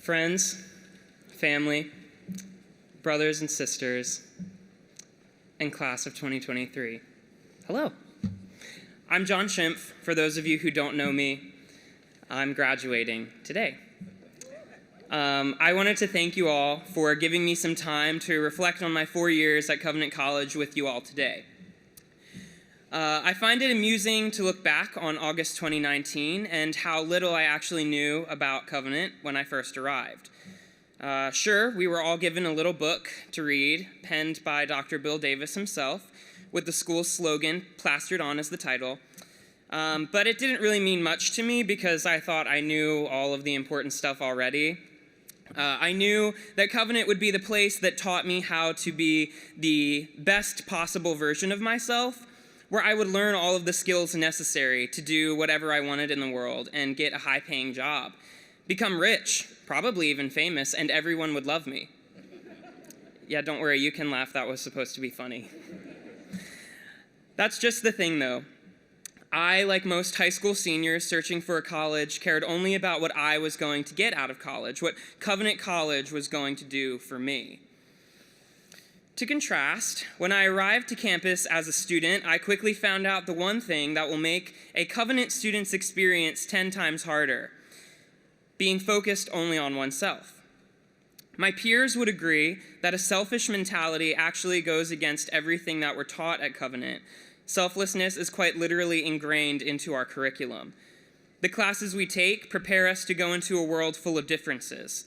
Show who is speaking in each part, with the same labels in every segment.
Speaker 1: Friends, family, brothers and sisters, and class of 2023. Hello. I'm John Schimpf. For those of you who don't know me, I'm graduating today. I wanted to thank you all for giving me some time to reflect on my 4 years at Covenant College with you all today. I find it amusing to look back on August 2019 and how little I actually knew about Covenant when I first arrived. Sure, we were all given a little book to read, penned by Dr. Bill Davis himself, with the school's slogan plastered on as the title. But it didn't really mean much to me because I thought I knew all of the important stuff already. I knew that Covenant would be the place that taught me how to be the best possible version of myself, where I would learn all of the skills necessary to do whatever I wanted in the world and get a high-paying job, become rich, probably even famous, and everyone would love me. Yeah, don't worry, you can laugh. That was supposed to be funny. That's just the thing, though. I, like most high school seniors searching for a college, cared only about what I was going to get out of college, what Covenant College was going to do for me. To contrast, when I arrived to campus as a student, I quickly found out the one thing that will make a Covenant student's experience 10 times harder: being focused only on oneself. My peers would agree that a selfish mentality actually goes against everything that we're taught at Covenant. Selflessness is quite literally ingrained into our curriculum. The classes we take prepare us to go into a world full of differences.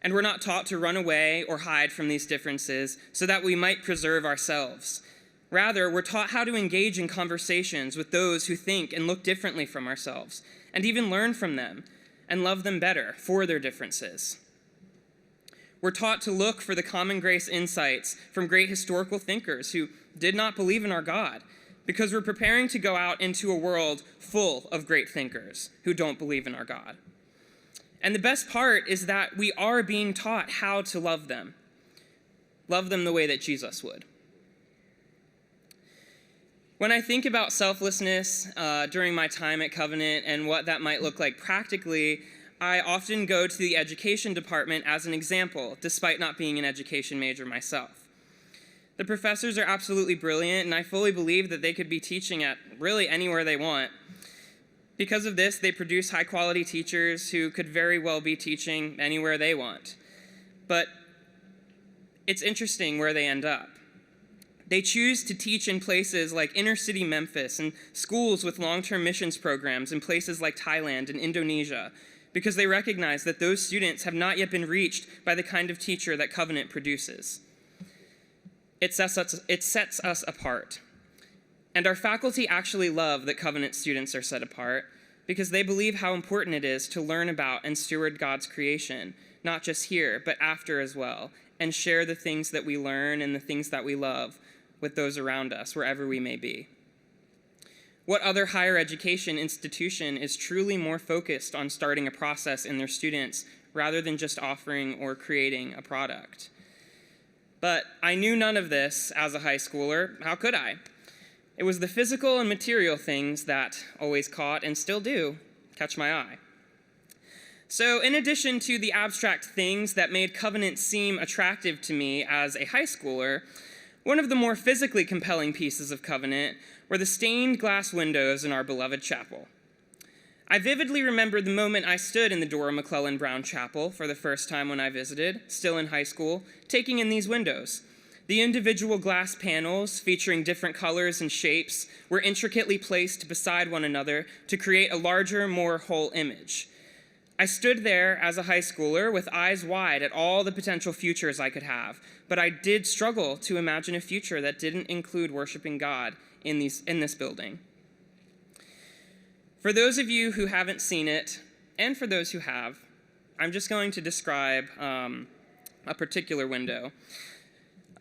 Speaker 1: And we're not taught to run away or hide from these differences so that we might preserve ourselves. Rather, we're taught how to engage in conversations with those who think and look differently from ourselves, and even learn from them and love them better for their differences. We're taught to look for the common grace insights from great historical thinkers who did not believe in our God, because we're preparing to go out into a world full of great thinkers who don't believe in our God. And the best part is that we are being taught how to love them. Love them the way that Jesus would. When I think about selflessness during my time at Covenant and what that might look like practically, I often go to the education department as an example, despite not being an education major myself. The professors are absolutely brilliant, and I fully believe that they could be teaching at really anywhere they want. Because of this, they produce high-quality teachers who could very well be teaching anywhere they want. But it's interesting where they end up. They choose to teach in places like inner-city Memphis and schools with long-term missions programs in places like Thailand and Indonesia, because they recognize that those students have not yet been reached by the kind of teacher that Covenant produces. It sets us apart. And our faculty actually love that Covenant students are set apart because they believe how important it is to learn about and steward God's creation, not just here, but after as well, and share the things that we learn and the things that we love with those around us, wherever we may be. What other higher education institution is truly more focused on starting a process in their students rather than just offering or creating a product? But I knew none of this as a high schooler. How could I? It was the physical and material things that always caught, and still do, catch my eye. So in addition to the abstract things that made Covenant seem attractive to me as a high schooler, one of the more physically compelling pieces of Covenant were the stained glass windows in our beloved chapel. I vividly remember the moment I stood in the Dora McClellan Brown Chapel for the first time when I visited, still in high school, taking in these windows. The individual glass panels, featuring different colors and shapes, were intricately placed beside one another to create a larger, more whole image. I stood there as a high schooler with eyes wide at all the potential futures I could have, but I did struggle to imagine a future that didn't include worshiping God in this building. For those of you who haven't seen it, and for those who have, I'm just going to describe a particular window.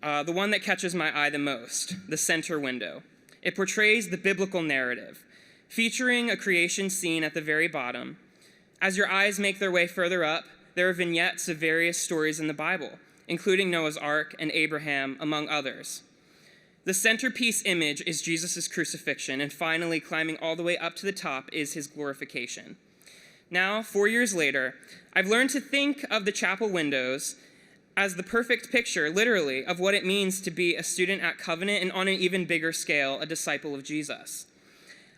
Speaker 1: The one that catches my eye the most, the center window. It portrays the biblical narrative, featuring a creation scene at the very bottom. As your eyes make their way further up, there are vignettes of various stories in the Bible, including Noah's Ark and Abraham, among others. The centerpiece image is Jesus' crucifixion, and finally, climbing all the way up to the top, is his glorification. Now, 4 years later, I've learned to think of the chapel windows as the perfect picture, literally, of what it means to be a student at Covenant and on an even bigger scale, a disciple of Jesus.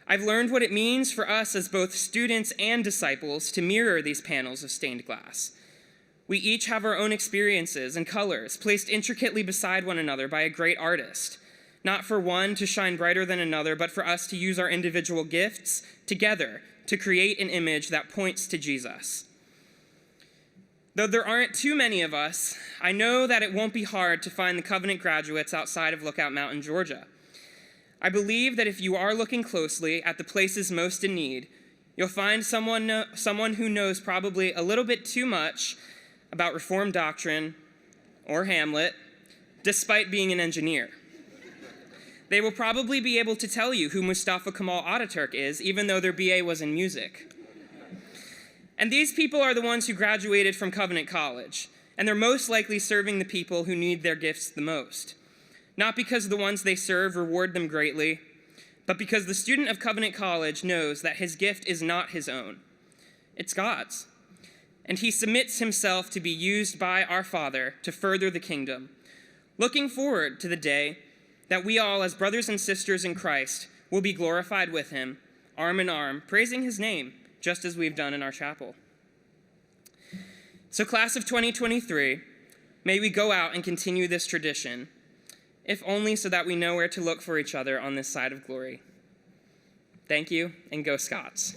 Speaker 1: I've learned what it means for us as both students and disciples to mirror these panels of stained glass. We each have our own experiences and colors placed intricately beside one another by a great artist, not for one to shine brighter than another, but for us to use our individual gifts together to create an image that points to Jesus. Though there aren't too many of us, I know that it won't be hard to find the Covenant graduates outside of Lookout Mountain, Georgia. I believe that if you are looking closely at the places most in need, you'll find someone who knows probably a little bit too much about Reformed doctrine or Hamlet, despite being an engineer. They will probably be able to tell you who Mustafa Kemal Ataturk is, even though their BA was in music. And these people are the ones who graduated from Covenant College, and they're most likely serving the people who need their gifts the most. Not because the ones they serve reward them greatly, but because the student of Covenant College knows that his gift is not his own. It's God's. And he submits himself to be used by our Father to further the kingdom, looking forward to the day that we all, as brothers and sisters in Christ, will be glorified with him, arm in arm, praising his name, just as we've done in our chapel. So class of 2023, may we go out and continue this tradition, if only so that we know where to look for each other on this side of glory. Thank you, and go Scots.